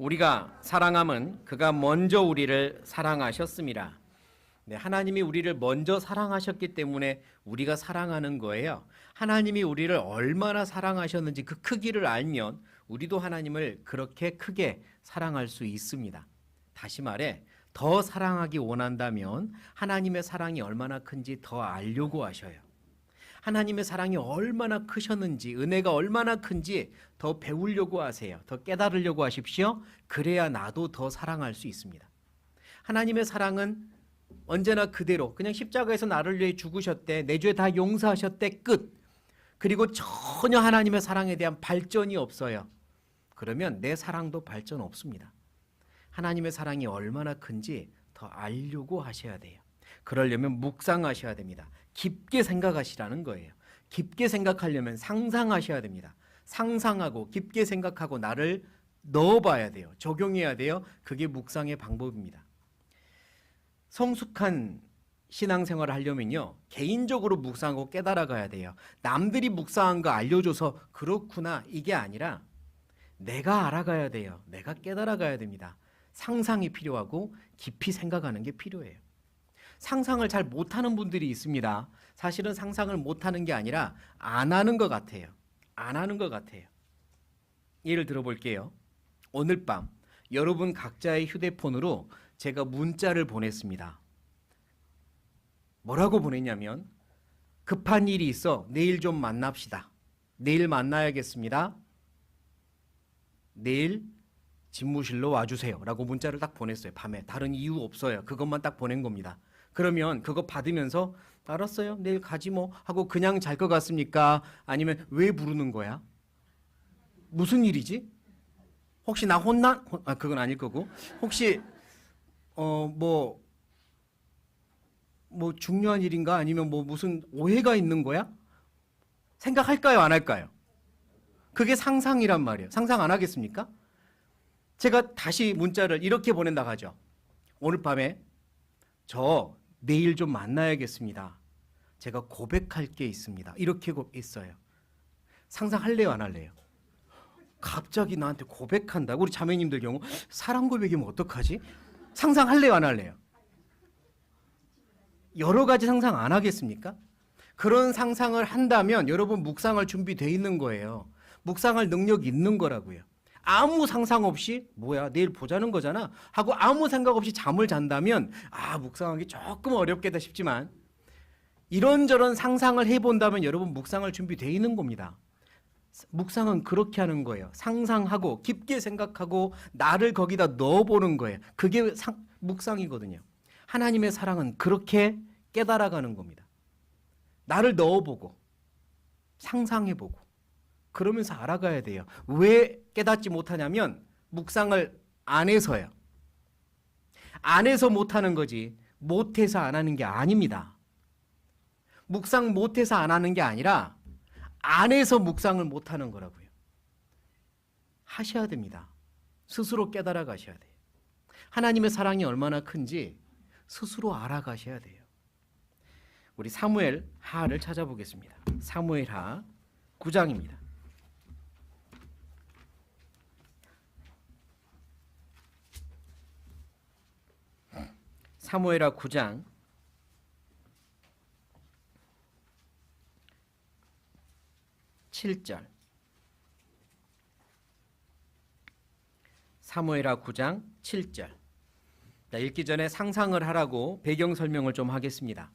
우리가 사랑함은 그가 먼저 우리를 사랑하셨습니다. 네, 하나님이 우리를 먼저 사랑하셨기 때문에 우리가 사랑하는 거예요. 하나님이 우리를 얼마나 사랑하셨는지 그 크기를 알면 우리도 하나님을 그렇게 크게 사랑할 수 있습니다. 다시 말해 더 사랑하기 원한다면 하나님의 사랑이 얼마나 큰지 더 알려고 하셔요. 하나님의 사랑이 얼마나 크셨는지, 은혜가 얼마나 큰지 더 배우려고 하세요. 더 깨달으려고 하십시오. 그래야 나도 더 사랑할 수 있습니다. 하나님의 사랑은 언제나 그대로 그냥 십자가에서 나를 위해 죽으셨대, 내 죄 다 용서하셨대, 끝. 그리고 전혀 하나님의 사랑에 대한 발전이 없어요. 그러면 내 사랑도 발전 없습니다. 하나님의 사랑이 얼마나 큰지 더 알려고 하셔야 돼요. 그러려면 묵상하셔야 됩니다. 깊게 생각하시라는 거예요. 깊게 생각하려면 상상하셔야 됩니다. 상상하고 깊게 생각하고 나를 넣어봐야 돼요. 적용해야 돼요. 그게 묵상의 방법입니다. 성숙한 신앙생활을 하려면요, 개인적으로 묵상하고 깨달아가야 돼요. 남들이 묵상한 거 알려줘서 그렇구나 이게 아니라 내가 알아가야 돼요. 내가 깨달아가야 됩니다. 상상이 필요하고 깊이 생각하는 게 필요해요. 상상을 잘 못하는 분들이 있습니다. 사실은 상상을 못하는 게 아니라 안 하는 것 같아요. 안 하는 것 같아요. 예를 들어볼게요. 오늘 밤 여러분 각자의 휴대폰으로 제가 문자를 보냈습니다. 뭐라고 보냈냐면 급한 일이 있어 내일 좀 만납시다. 내일 만나야겠습니다. 내일 집무실로 와주세요 라고 문자를 딱 보냈어요. 밤에 다른 이유 없어요. 그것만 딱 보낸 겁니다. 그러면 그거 받으면서 알았어요 내일 가지 뭐 하고 그냥 잘 것 같습니까? 아니면 왜 부르는 거야? 무슨 일이지? 혹시 나 혼나? 그건 아닐 거고 혹시 뭐 중요한 일인가? 아니면 뭐 무슨 오해가 있는 거야? 생각할까요? 안 할까요? 그게 상상이란 말이에요. 상상 안 하겠습니까? 제가 다시 문자를 이렇게 보낸다고 하죠. 오늘 밤에 저 내일 좀 만나야겠습니다. 제가 고백할 게 있습니다. 이렇게 있어요. 상상할래요? 안 할래요? 갑자기 나한테 고백한다. 우리 자매님들 경우 사랑 고백이면 어떡하지? 상상할래요? 안 할래요? 여러 가지 상상 안 하겠습니까? 그런 상상을 한다면 여러분 묵상할 준비되어 있는 거예요. 묵상할 능력이 있는 거라고요. 아무 상상 없이 뭐야 내일 보자는 거잖아 하고 아무 생각 없이 잠을 잔다면 묵상하기 조금 어렵겠다 싶지만 이런저런 상상을 해본다면 여러분 묵상할 준비되어 있는 겁니다. 묵상은 그렇게 하는 거예요. 상상하고 깊게 생각하고 나를 거기다 넣어보는 거예요. 그게 묵상이거든요. 하나님의 사랑은 그렇게 깨달아가는 겁니다. 나를 넣어보고 상상해보고 그러면서 알아가야 돼요. 왜 깨닫지 못하냐면 묵상을 안 해서요. 안 해서 못하는 거지 못해서 안 하는 게 아닙니다. 묵상 못해서 안 하는 게 아니라 안 해서 묵상을 못하는 거라고요. 하셔야 됩니다. 스스로 깨달아 가셔야 돼요. 하나님의 사랑이 얼마나 큰지 스스로 알아가셔야 돼요. 우리 사무엘 하를 찾아보겠습니다. 사무엘 하 9장입니다. 사무엘하 9장 7절. 사무엘하 9장 7절. 읽기 전에 상상을 하라고 배경 설명을 좀 하겠습니다.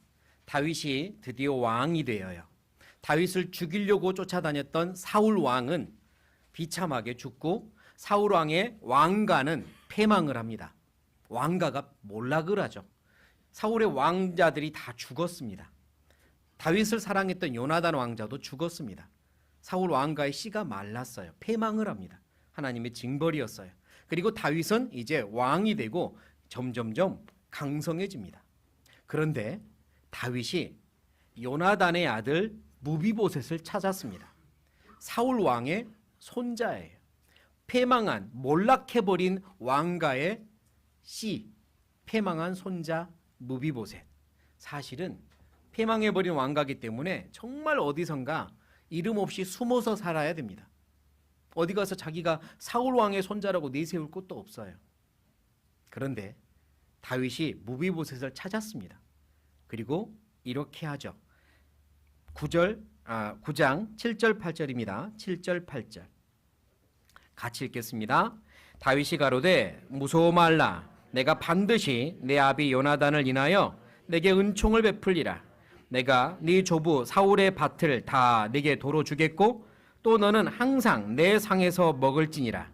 다윗이 드디어 왕이 되어요. 다윗을 죽이려고 쫓아다녔던 사울 왕은 비참하게 죽고 사울 왕의 왕가는 패망을 합니다. 왕가가 몰락을 하죠. 사울의 왕자들이 다 죽었습니다. 다윗을 사랑했던 요나단 왕자도 죽었습니다. 사울 왕가의 씨가 말랐어요. 패망을 합니다. 하나님의 징벌이었어요. 그리고 다윗은 이제 왕이 되고 점점점 강성해집니다. 그런데 다윗이 요나단의 아들 무비보셋을 찾았습니다. 사울 왕의 손자예요. 패망한 몰락해버린 왕가의 씨, 패망한 손자 무비보셋. 사실은 패망해버린 왕가기 때문에 정말 어디선가 이름 없이 숨어서 살아야 됩니다. 어디 가서 자기가 사울 왕의 손자라고 내세울 것도 없어요. 그런데 다윗이 무비보셋을 찾았습니다. 그리고 이렇게 하죠. 9장 7절 8절입니다. 7절 8절 같이 읽겠습니다. 다윗이 가로되 무서워 말라. 내가 반드시 내 아비 요나단을 인하여 내게 은총을 베풀리라. 내가 네 조부 사울의 밭을 다 네게 도로 주겠고 또 너는 항상 내 상에서 먹을지니라.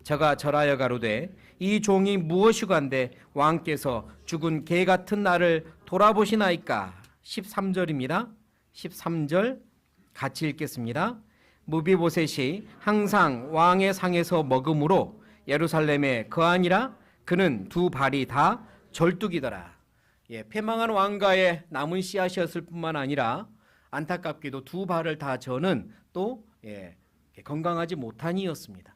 저가 절하여 가로되 이 종이 무엇이간데 왕께서 죽은 개 같은 나를 돌아보시나이까. 13절입니다. 13절 같이 읽겠습니다. 무비보셋이 항상 왕의 상에서 먹음으로 예루살렘에 거하니라. 그는 두 발이 다 절뚝이더라. 패망한 왕가의 남은 씨앗이었을 뿐만 아니라 안타깝게도 두 발을 다 저는 또 건강하지 못한 이였습니다.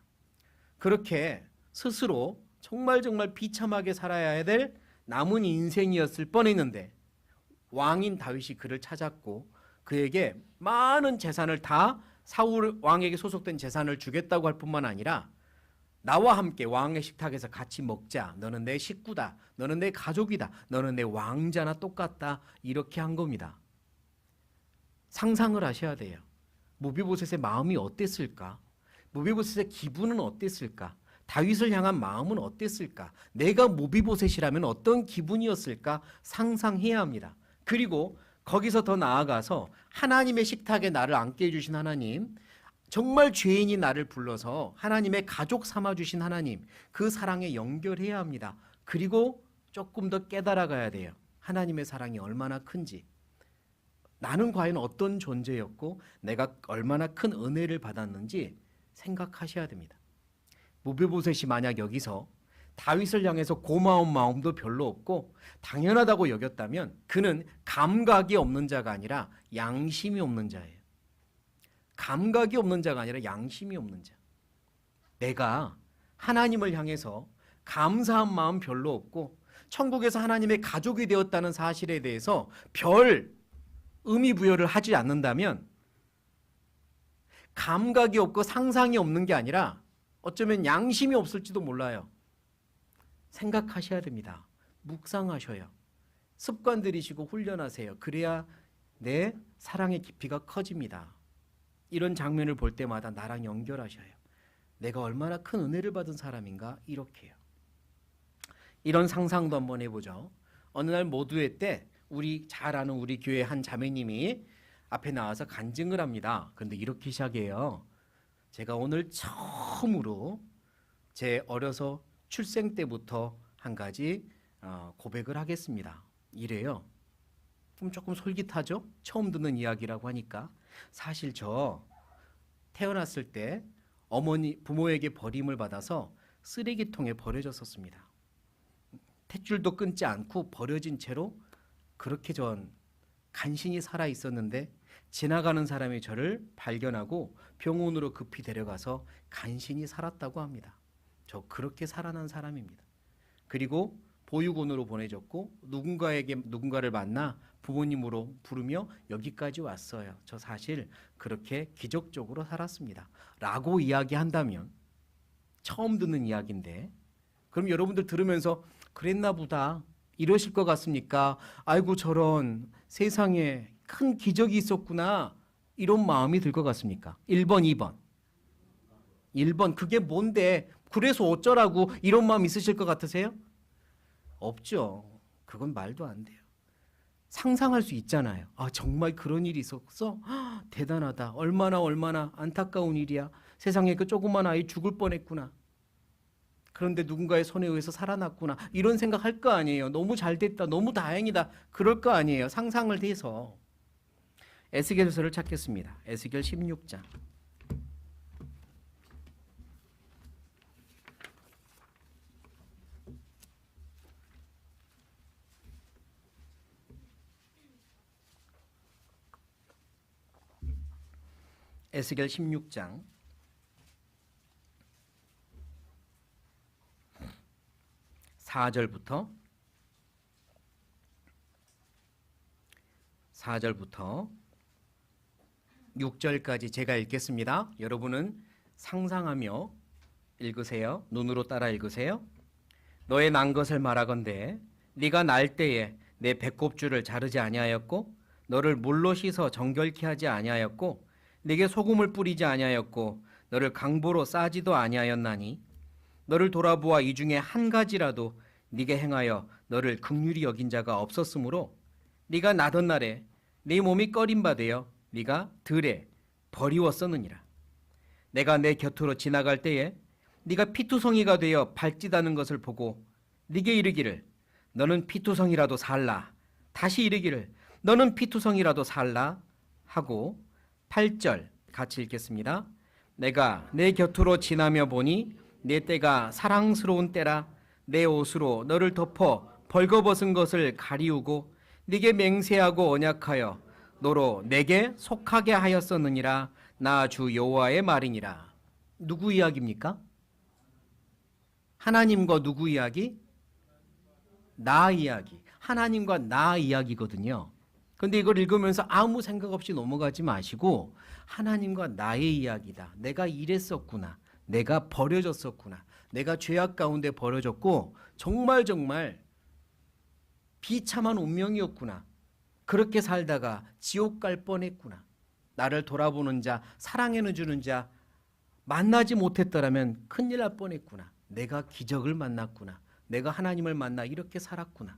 그렇게 스스로 정말 비참하게 살아야 될 남은 인생이었을 뻔했는데 왕인 다윗이 그를 찾았고 그에게 많은 재산을 다 사울 왕에게 소속된 재산을 주겠다고 할 뿐만 아니라 나와 함께 왕의 식탁에서 같이 먹자. 너는 내 식구다. 너는 내 가족이다. 너는 내 왕자나 똑같다. 이렇게 한 겁니다. 상상을 하셔야 돼요. 무비보셋의 마음이 어땠을까? 무비보셋의 기분은 어땠을까? 다윗을 향한 마음은 어땠을까? 내가 무비보셋이라면 어떤 기분이었을까? 상상해야 합니다. 그리고 거기서 더 나아가서 하나님의 식탁에 나를 앉게 해주신 하나님, 정말 죄인이 나를 불러서 하나님의 가족 삼아주신 하나님, 그 사랑에 연결해야 합니다. 그리고 조금 더 깨달아가야 돼요. 하나님의 사랑이 얼마나 큰지. 나는 과연 어떤 존재였고 내가 얼마나 큰 은혜를 받았는지 생각하셔야 됩니다. 무비보셋이 만약 여기서 다윗을 향해서 고마운 마음도 별로 없고 당연하다고 여겼다면 그는 감각이 없는 자가 아니라 양심이 없는 자예요. 감각이 없는 자가 아니라 양심이 없는 자. 내가 하나님을 향해서 감사한 마음 별로 없고 천국에서 하나님의 가족이 되었다는 사실에 대해서 별 의미 부여를 하지 않는다면 감각이 없고 상상이 없는 게 아니라 어쩌면 양심이 없을지도 몰라요. 생각하셔야 됩니다. 묵상하셔요. 습관 들이시고 훈련하세요. 그래야 내 사랑의 깊이가 커집니다. 이런 장면을 볼 때마다 나랑 연결하셔요. 내가 얼마나 큰 은혜를 받은 사람인가 이렇게요. 이런 상상도 한번 해보죠. 어느 날 모두회 때 우리 잘 아는 우리 교회 한 자매님이 앞에 나와서 간증을 합니다. 그런데 이렇게 시작해요. 제가 오늘 처음으로 제 어려서 출생 때부터 한 가지 고백을 하겠습니다. 이래요. 그럼 조금 솔깃하죠? 처음 듣는 이야기라고 하니까. 사실 저 태어났을 때 부모에게 버림을 받아서 쓰레기통에 버려졌었습니다. 탯줄도 끊지 않고 버려진 채로 그렇게 전 간신히 살아 있었는데 지나가는 사람이 저를 발견하고 병원으로 급히 데려가서 간신히 살았다고 합니다. 저 그렇게 살아난 사람입니다. 그리고 보육원으로 보내졌고 누군가를 만나 부모님으로 부르며 여기까지 왔어요. 저 사실 그렇게 기적적으로 살았습니다. 라고 이야기한다면 처음 듣는 이야기인데 그럼 여러분들 들으면서 그랬나 보다 이러실 것 같습니까? 아이고 저런 세상에 큰 기적이 있었구나 이런 마음이 들 것 같습니까? 1번, 2번. 1번 그게 뭔데 그래서 어쩌라고 이런 마음 있으실 것 같으세요? 없죠. 그건 말도 안 돼요. 상상할 수 있잖아요. 아 정말 그런 일이 있었어? 대단하다. 얼마나 안타까운 일이야. 세상에 그 조그만 아이 죽을 뻔했구나. 그런데 누군가의 손에 의해서 살아났구나. 이런 생각할 거 아니에요. 너무 잘 됐다. 너무 다행이다. 그럴 거 아니에요. 상상을 해서. 에스겔서를 찾겠습니다. 에스겔 16장. 에스겔 16장 4절부터 6절까지 제가 읽겠습니다. 여러분은 상상하며 읽으세요. 눈으로 따라 읽으세요. 너의 난 것을 말하건대 네가 날 때에 내 배꼽줄을 자르지 아니하였고 너를 물로 씻어 정결케 하지 아니하였고 네게 소금을 뿌리지 아니하였고 너를 강보로 싸지도 아니하였나니 너를 돌아보아 이 중에 한 가지라도 네게 행하여 너를 긍휼히 여긴 자가 없었으므로 네가 나던 날에 네 몸이 꺼린 바 되어 네가 들에 버리웠었느니라. 내가 내 곁으로 지나갈 때에 네가 피투성이가 되어 발짓하는 것을 보고 네게 이르기를 너는 피투성이라도 살라. 다시 이르기를 너는 피투성이라도 살라 하고 8절 같이 읽겠습니다. 내가 내 곁으로 지나며 보니 내 때가 사랑스러운 때라. 내 옷으로 너를 덮어 벌거벗은 것을 가리우고 네게 맹세하고 언약하여 너로 내게 속하게 하였었느니라. 나 주 여호와의 말이니라. 누구 이야기입니까? 하나님과 누구 이야기? 나 이야기. 하나님과 나 이야기거든요. 근데 이걸 읽으면서 아무 생각 없이 넘어가지 마시고 하나님과 나의 이야기다. 내가 이랬었구나. 내가 버려졌었구나. 내가 죄악 가운데 버려졌고 정말 비참한 운명이었구나. 그렇게 살다가 지옥 갈 뻔했구나. 나를 돌아보는 자, 사랑해주는 자 만나지 못했더라면 큰일 날 뻔했구나. 내가 기적을 만났구나. 내가 하나님을 만나 이렇게 살았구나.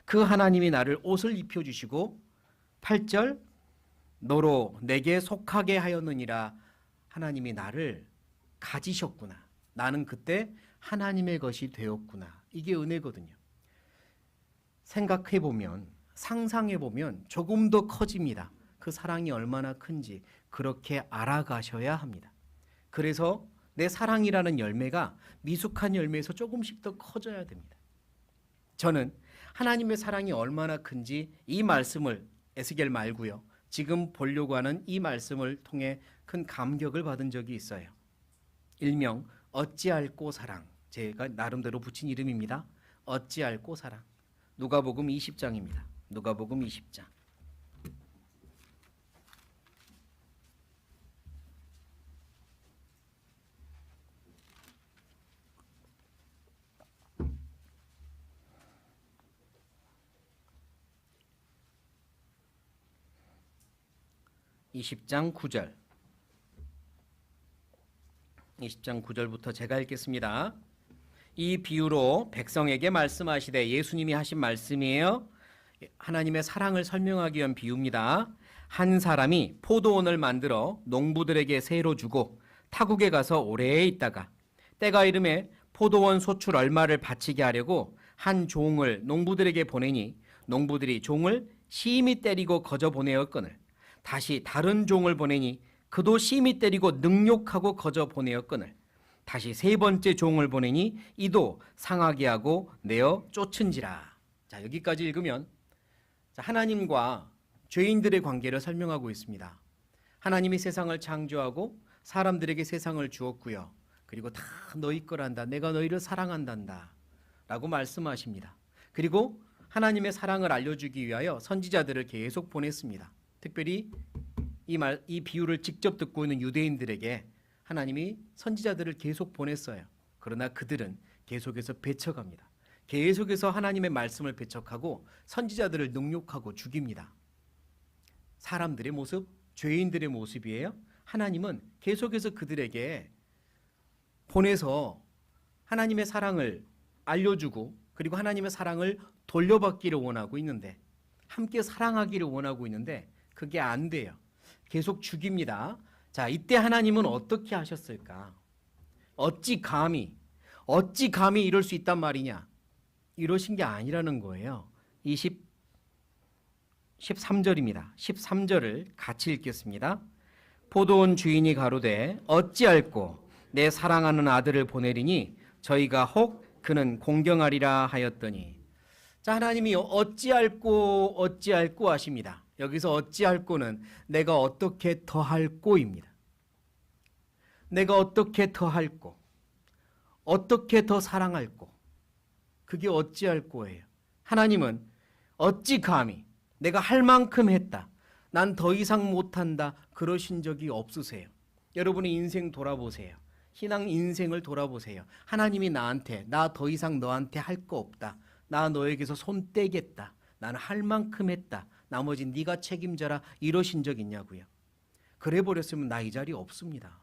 그 하나님이 나를 옷을 입혀주시고 8절 너로 내게 속하게 하였느니라. 하나님이 나를 가지셨구나. 나는 그때 하나님의 것이 되었구나. 이게 은혜거든요. 생각해보면 상상해보면 조금 더 커집니다. 그 사랑이 얼마나 큰지 그렇게 알아가셔야 합니다. 그래서 내 사랑이라는 열매가 미숙한 열매에서 조금씩 더 커져야 됩니다. 저는 하나님의 사랑이 얼마나 큰지 이 말씀을 에스겔 말고요. 지금 보려고 하는 이 말씀을 통해 큰 감격을 받은 적이 있어요. 일명 어찌알고 사랑. 제가 나름대로 붙인 이름입니다. 어찌알고 사랑. 누가복음 20장입니다. 누가복음 20장. (20장 9절) 20장 9절부터 제가 읽겠습니다. 이 비유로 백성에게 말씀하시되, 예수님이 하신 말씀이에요. 하나님의 사랑을 설명하기 위한 비유입니다. 한 사람이 포도원을 만들어 농부들에게 세로 주고 타국에 가서 오래 있다가 때가 이름에 포도원 소출 얼마를 바치게 하려고 한 종을 농부들에게 보내니 농부들이 종을 심히 때리고 거저 보내었거늘 다시 다른 종을 보내니 그도 심히 때리고 능욕하고 거저 보내었거늘 다시 세 번째 종을 보내니 이도 상하게 하고 내어 쫓은지라. 자, 여기까지 읽으면 하나님과 죄인들의 관계를 설명하고 있습니다. 하나님이 세상을 창조하고 사람들에게 세상을 주었고요. 그리고 다 너희 거란다. 내가 너희를 사랑한단다 라고 말씀하십니다. 그리고 하나님의 사랑을 알려주기 위하여 선지자들을 계속 보냈습니다. 특별히 이 비유를 직접 듣고 있는 유대인들에게 하나님이 선지자들을 계속 보냈어요. 그러나 그들은 계속해서 배척합니다. 계속해서 하나님의 말씀을 배척하고 선지자들을 능욕하고 죽입니다. 사람들의 모습, 죄인들의 모습이에요. 하나님은 계속해서 그들에게 보내서 하나님의 사랑을 알려주고 그리고 하나님의 사랑을 돌려받기를 원하고 있는데, 함께 사랑하기를 원하고 있는데 그게 안 돼요. 계속 죽입니다. 자, 이때 하나님은 어떻게 하셨을까? 어찌 감히 이럴 수 있단 말이냐? 이러신 게 아니라는 거예요. 13절입니다. 13절을 같이 읽겠습니다. 포도원 주인이 가로되 어찌할꼬 내 사랑하는 아들을 보내리니 저희가 혹 그는 공경하리라 하였더니, 자, 하나님이 어찌할꼬 하십니다. 여기서 어찌할꼬는 내가 어떻게 더할꼬입니다. 내가 어떻게 더할꼬, 어떻게 더 사랑할꼬, 그게 어찌할꼬예요. 하나님은 어찌 감히 내가 할 만큼 했다, 난 더 이상 못한다, 그러신 적이 없으세요. 여러분의 인생 돌아보세요. 신앙 인생을 돌아보세요. 하나님이 나한테 나 더 이상 너한테 할 거 없다. 나 너에게서 손 떼겠다. 나는 할 만큼 했다. 나머지 네가 책임져라. 이러신 적 있냐고요. 그래 버렸으면 나 이 자리 없습니다.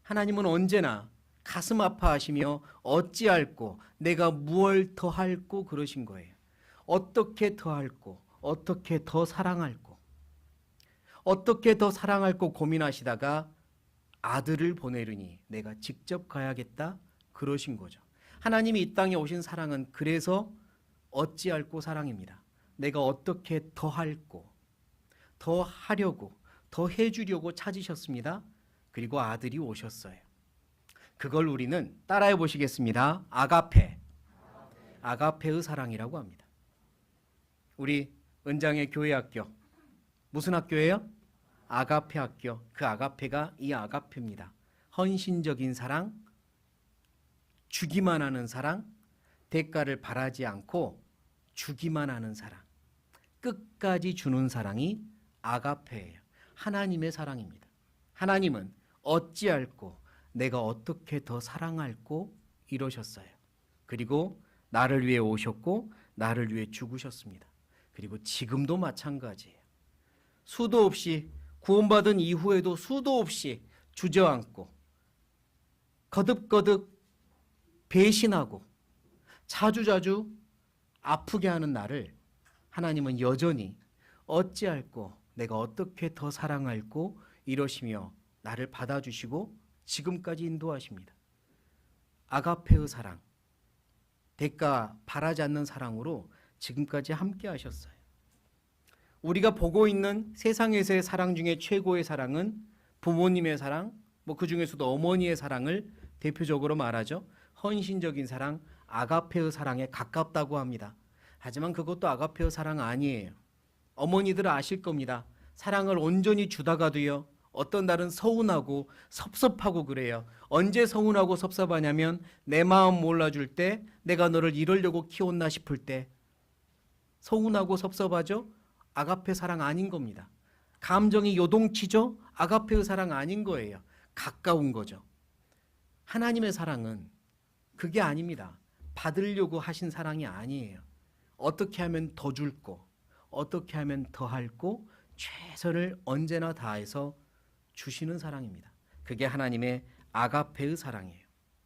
하나님은 언제나 가슴 아파하시며 어찌할꼬 내가 무얼 더 할꼬 그러신 거예요. 어떻게 더 할꼬 어떻게 더 사랑할꼬 어떻게 더 사랑할꼬 고민하시다가 아들을 보내르니 내가 직접 가야겠다 그러신 거죠. 하나님이 이 땅에 오신 사랑은 그래서 어찌할꼬 사랑입니다. 내가 어떻게 더 할꼬 더 하려고 더 해주려고 찾으셨습니다. 그리고 아들이 오셨어요. 그걸 우리는 따라해 보시겠습니다. 아가페. 아가페의 사랑이라고 합니다. 우리 은장의 교회 학교 무슨 학교예요? 아가페 학교. 그 아가페가 이 아가페입니다. 헌신적인 사랑, 주기만 하는 사랑, 대가를 바라지 않고 주기만 하는 사랑, 끝까지 주는 사랑이 아가페예요. 하나님의 사랑입니다. 하나님은 어찌할꼬 내가 어떻게 더 사랑할꼬 이러셨어요. 그리고 나를 위해 오셨고 나를 위해 죽으셨습니다. 그리고 지금도 마찬가지예요. 수도 없이 구원받은 이후에도 수도 없이 주저앉고 거듭거듭 배신하고 자주자주 아프게 하는 나를 하나님은 여전히 어찌할꼬 내가 어떻게 더 사랑할꼬 이러시며 나를 받아주시고 지금까지 인도하십니다. 아가페의 사랑, 대가 바라지 않는 사랑으로 지금까지 함께 하셨어요. 우리가 보고 있는 세상에서의 사랑 중에 최고의 사랑은 부모님의 사랑, 그 중에서도 어머니의 사랑을 대표적으로 말하죠. 헌신적인 사랑, 아가페의 사랑에 가깝다고 합니다. 하지만 그것도 아가페의 사랑 아니에요. 어머니들 아실 겁니다. 사랑을 온전히 주다가도요. 어떤 날은 서운하고 섭섭하고 그래요. 언제 서운하고 섭섭하냐면 내 마음 몰라줄 때, 내가 너를 이러려고 키웠나 싶을 때 서운하고 섭섭하죠? 아가페 사랑 아닌 겁니다. 감정이 요동치죠? 아가페의 사랑 아닌 거예요. 가까운 거죠. 하나님의 사랑은 그게 아닙니다. 받으려고 하신 사랑이 아니에요. 어떻게 하면 더 줄 거, 어떻게 하면 더 할 거, 최선을 언제나 다해서 주시는 사랑입니다. 그게 하나님의 아가페의 사랑이에요.